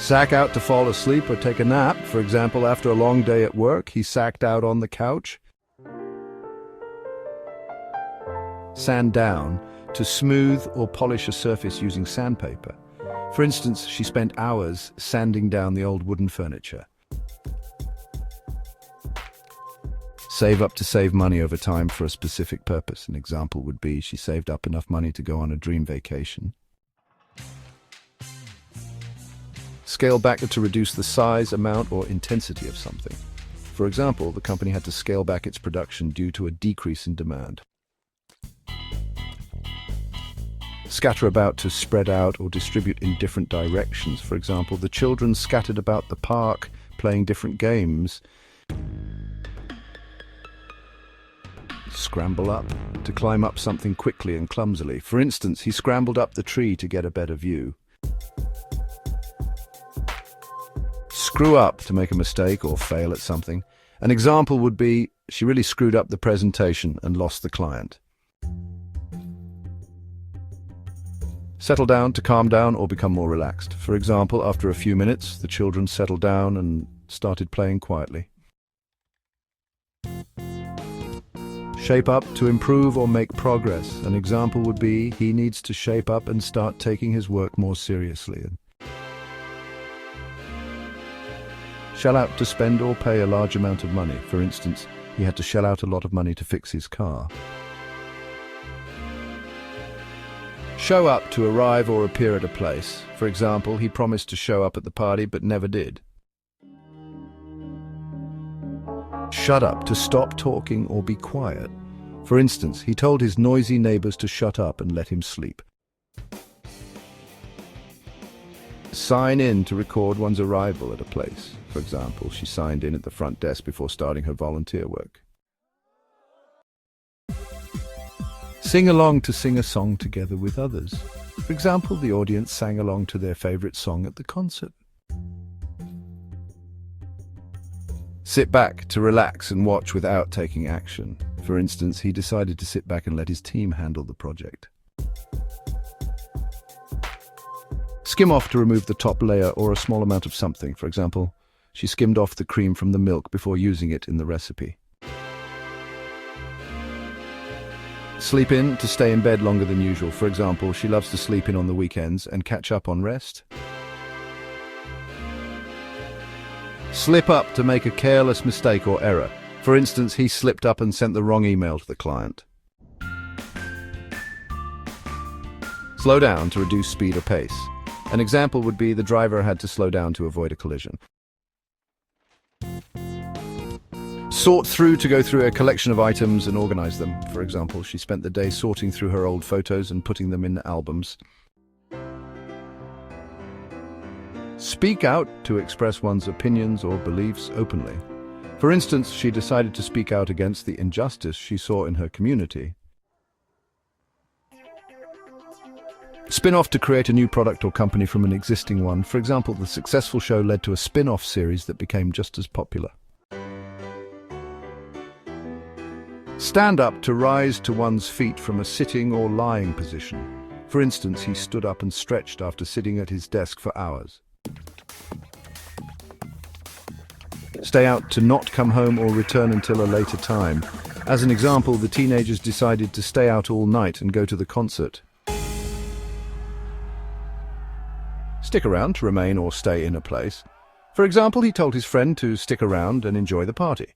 Sack out to fall asleep or take a nap. For example, after a long day at work, he sacked out on the couch. Sand down, to smooth or polish a surface using sandpaper. For instance, she spent hours sanding down the old wooden furniture. Save up to save money over time for a specific purpose. An example would be she saved up enough money to go on a dream vacation. Scale back to reduce the size, amount, or intensity of something. For example, the company had to scale back its production due to a decrease in demand. Scatter about, to spread out or distribute in different directions. For example, the children scattered about the park, playing different games. Scramble up, to climb up something quickly and clumsily. For instance, he scrambled up the tree to get a better view. Screw up, to make a mistake or fail at something. An example would be, she really screwed up the presentation and lost the client. Settle down, to calm down or become more relaxed. For example, after a few minutes, the children settled down and started playing quietly. Shape up, to improve or make progress. An example would be, he needs to shape up and start taking his work more seriously. Shell out, to spend or pay a large amount of money. For instance, he had to shell out a lot of money to fix his car. Show up, to arrive or appear at a place. For example, he promised to show up at the party but never did. Shut up, to stop talking or be quiet. For instance, he told his noisy neighbors to shut up and let him sleep. Sign in, to record one's arrival at a place. For example, she signed in at the front desk before starting her volunteer work. Sing along, to sing a song together with others. For example, the audience sang along to their favorite song at the concert. Sit back, to relax and watch without taking action. For instance, he decided to sit back and let his team handle the project. Skim off, to remove the top layer or a small amount of something. For example, she skimmed off the cream from the milk before using it in the recipe. Sleep in, to stay in bed longer than usual. For example, she loves to sleep in on the weekends and catch up on rest. Slip up, to make a careless mistake or error. For instance, he slipped up and sent the wrong email to the client. Slow down, to reduce speed or pace. An example would be, the driver had to slow down to avoid a collision. Sort through, to go through a collection of items and organize them. For example, she spent the day sorting through her old photos and putting them in albums. Speak out, to express one's opinions or beliefs openly. For instance, she decided to speak out against the injustice she saw in her community. Spin off, to create a new product or company from an existing one. For example, the successful show led to a spin-off series that became just as popular. Stand up, to rise to one's feet from a sitting or lying position. For instance, he stood up and stretched after sitting at his desk for hours. Stay out, to not come home or return until a later time. As an example, the teenagers decided to stay out all night and go to the concert. Stick around, to remain or stay in a place. For example, he told his friend to stick around and enjoy the party.